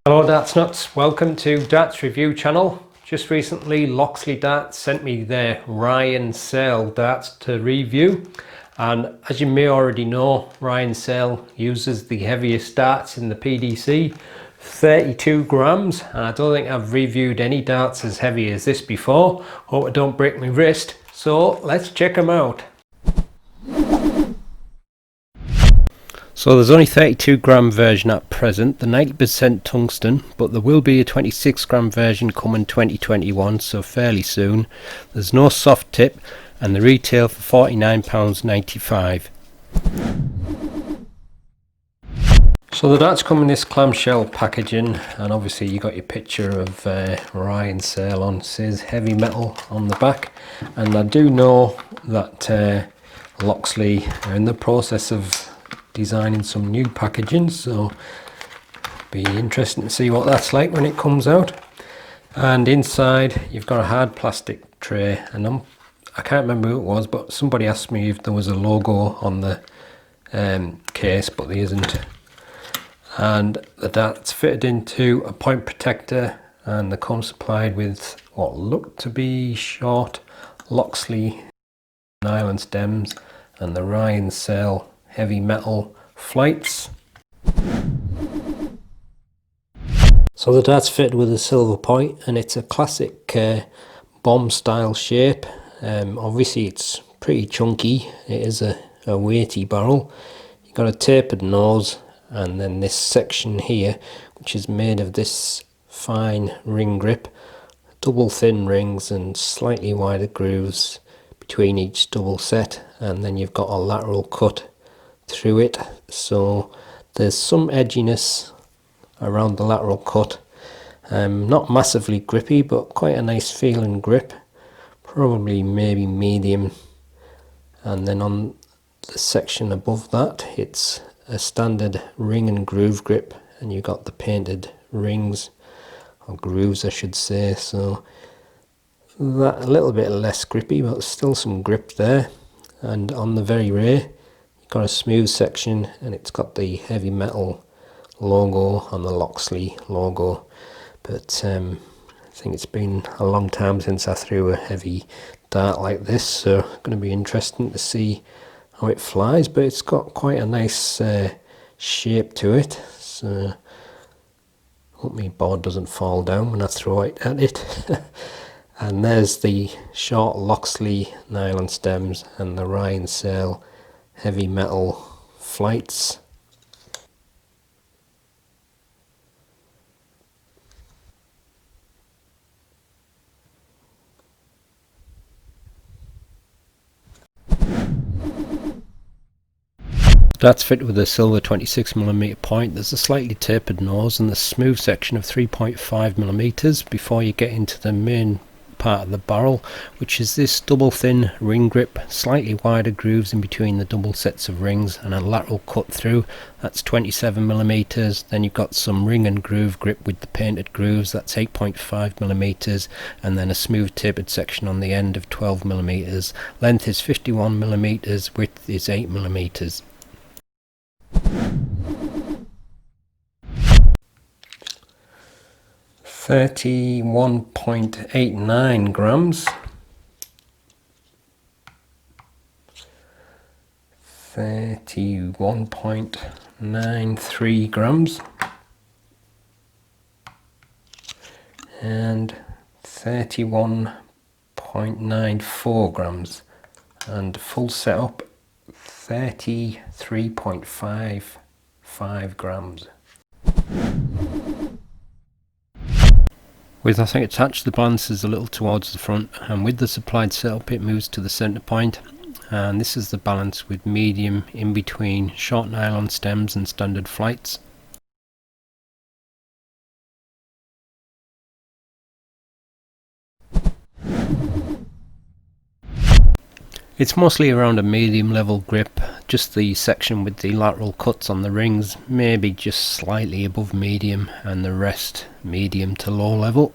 Hello Darts Nutz, welcome to Darts Review channel. Just recently Loxley Darts sent me their Ryan Searle darts to review, and as you may already know, Ryan Searle uses the heaviest darts in the PDC, 32 grams, and I don't think I've reviewed any darts as heavy as this before. Hope I don't break my wrist, so let's check them out. So there's only 32 gram version at present, the 90% tungsten, but there will be a 26 gram version coming 2021, so fairly soon. There's no soft tip and the retail for £49.95. So the darts come in this clamshell packaging, and obviously you got your picture of Ryan Searle on. It says heavy metal on the back, and I do know that Loxley are in the process of designing some new packaging, so be interesting to see what that's like when it comes out. And inside you've got a hard plastic tray, and I can't remember who it was, but somebody asked me if there was a logo on the case, but there isn't. And the dart's fitted into a point protector, and they come supplied with what look to be short Loxley nylon stems and the Ryan Searle heavy metal flights. So the dart's fitted with a silver point, and it's a classic bomb style shape. Obviously it's pretty chunky, it is a weighty barrel. You've got a tapered nose, and then this section here, which is made of this fine ring grip, double thin rings and slightly wider grooves between each double set, and then you've got a lateral cut through it, so there's some edginess around the lateral cut. Not massively grippy, but quite a nice feeling grip, probably maybe medium. And then on the section above that, it's a standard ring and groove grip, and you've got the painted rings, or grooves I should say, so that a little bit less grippy, but still some grip there. And on the very rear you've got a smooth section, and it's got the heavy metal logo on the Loxley logo. But I think it's been a long time since I threw a heavy dart like this, so it's going to be interesting to see how it flies. But it's got quite a nice shape to it, so hope my board doesn't fall down when I throw it at it. And there's the short Loxley nylon stems and the Ryan Searle heavy metal flights. That's fitted with a silver 26mm point. There's a slightly tapered nose and the smooth section of 3.5mm before you get into the main part of the barrel, which is this double thin ring grip, slightly wider grooves in between the double sets of rings, and a lateral cut through. That's 27mm. Then you've got some ring and groove grip with the painted grooves, that's 8.5mm, and then a smooth tapered section on the end of 12mm. Length is 51mm, width is 8mm. 31.89 grams, 31.93 grams, and 31.94 grams, and full setup 33.55 grams. With nothing attached, the balance is a little towards the front, and with the supplied setup it moves to the centre point, and this is the balance with medium in between short nylon stems and standard flights. It's mostly around a medium level grip, just the section with the lateral cuts on the rings maybe just slightly above medium, and the rest medium to low level.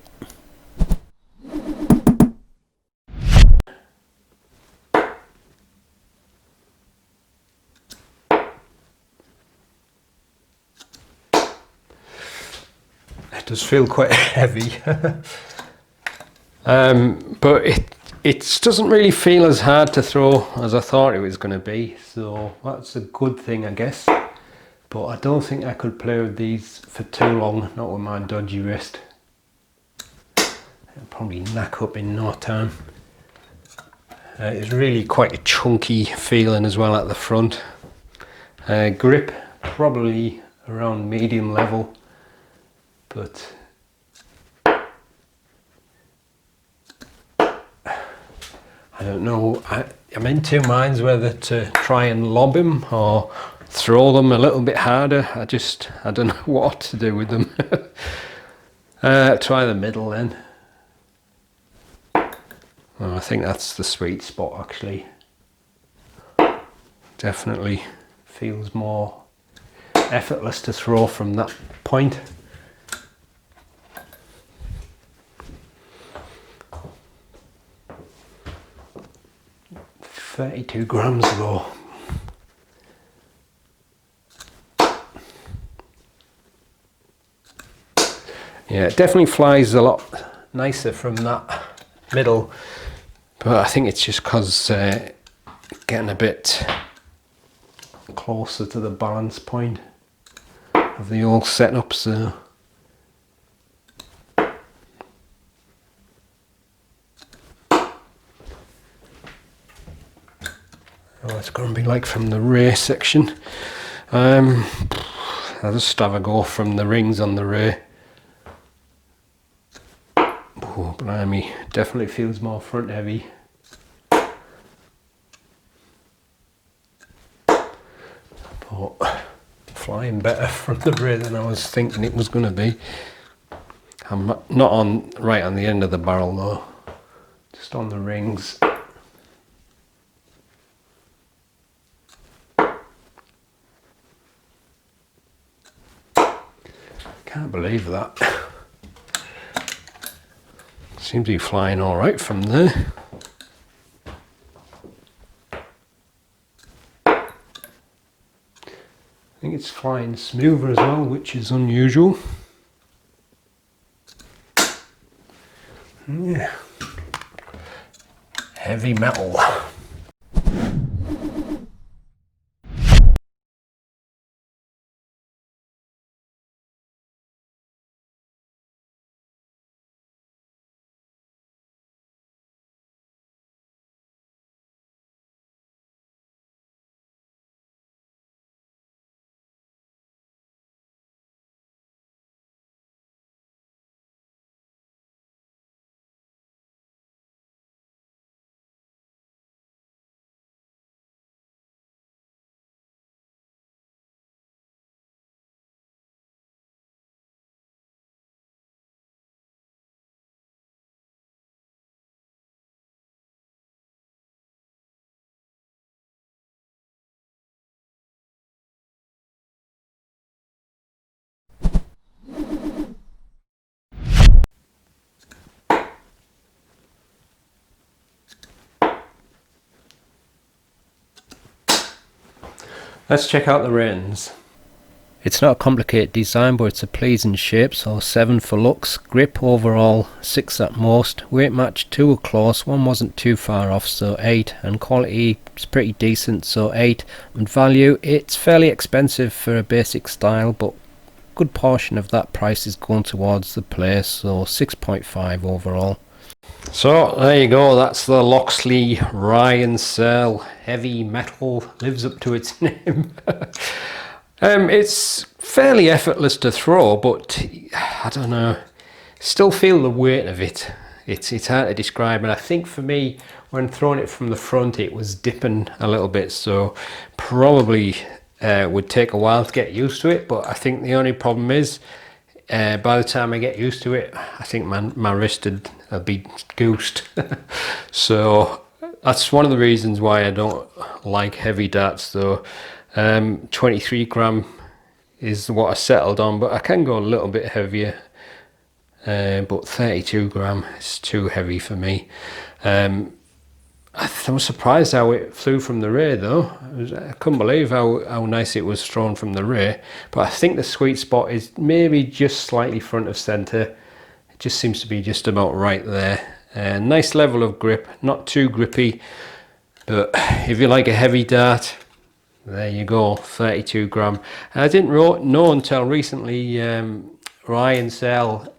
does feel quite heavy. But it doesn't really feel as hard to throw as I thought it was going to be, so that's a good thing, I guess. But I don't think I could play with these for too long, not with my dodgy wrist. It'll probably knack up in no time. It's really quite a chunky feeling as well at the front. Grip probably around medium level, but I don't know, I'm in two minds whether to try and lob him or throw them a little bit harder. I don't know what to do with them. Try the middle then. Well, I think that's the sweet spot actually. Definitely feels more effortless to throw from that point. $32 grams though. Yeah, it definitely flies a lot nicer from that middle, but I think it's just because getting a bit closer to the balance point of the old setup, so it's going to be like from the rear section. I'll just have a go from the rings on the rear. Oh, blimey, definitely feels more front heavy. But flying better from the rear than I was thinking it was going to be. I'm not on right on the end of the barrel though, just on the rings. Can't believe that. Seems to be flying all right from there. I think it's flying smoother as well, which is unusual. Yeah. Heavy metal. Let's check out the reins. It's not a complicated design, but it's a pleasing shape, so 7 for looks. Grip overall 6 at most. Weight match 2 were close, 1 wasn't too far off, so 8. And quality is pretty decent, so 8. And value, it's fairly expensive for a basic style, but good portion of that price is going towards the play, so 6.5 overall. So there you go, that's the Loxley Ryan Searle heavy metal, lives up to its name. It's fairly effortless to throw, but I don't know, still feel the weight of it. It's hard to describe, and I think for me, when throwing it from the front, it was dipping a little bit, so probably would take a while to get used to it. But I think the only problem is, by the time I get used to it, I think my wrist will be goosed. So that's one of the reasons why I don't like heavy darts though. 23 gram is what I settled on, but I can go a little bit heavier. But 32 gram is too heavy for me. I was surprised how it flew from the rear though. I couldn't believe how nice it was thrown from the rear. But I think the sweet spot is maybe just slightly front of centre. It just seems to be just about right there. Nice level of grip, not too grippy. But if you like a heavy dart, there you go, 32 gram. And I didn't know until recently Ryan Searle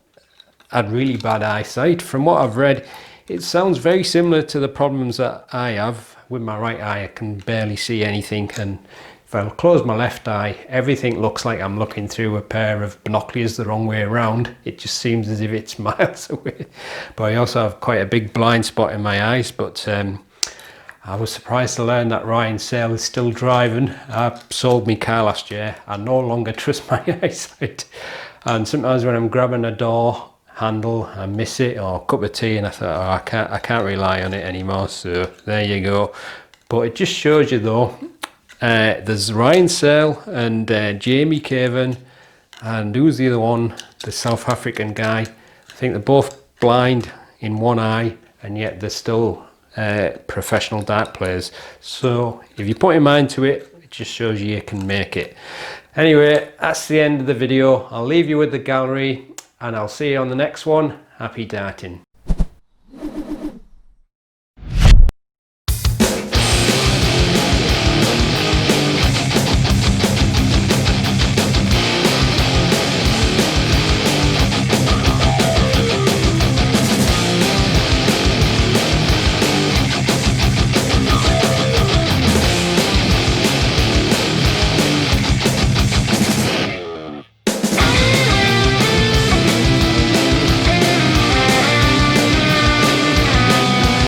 had really bad eyesight. From what I've read, it sounds very similar to the problems that I have with my right eye. I can barely see anything, and if I close my left eye, everything looks like I'm looking through a pair of binoculars the wrong way around. It just seems as if it's miles away. But I also have quite a big blind spot in my eyes. But I was surprised to learn that Ryan Searle is still driving. I sold my car last year. I no longer trust my eyesight. And sometimes when I'm grabbing a door handle, I miss it, or a cup of tea, and I thought, oh, I can't rely on it anymore. So there you go. But it just shows you though, there's Ryan Searle and Jamie Caven, and who's the other one? The South African guy. I think they're both blind in one eye, and yet they're still professional dart players. So if you put your mind to it, it just shows you can make it. Anyway, that's the end of the video. I'll leave you with the gallery, and I'll see you on the next one. Happy darting.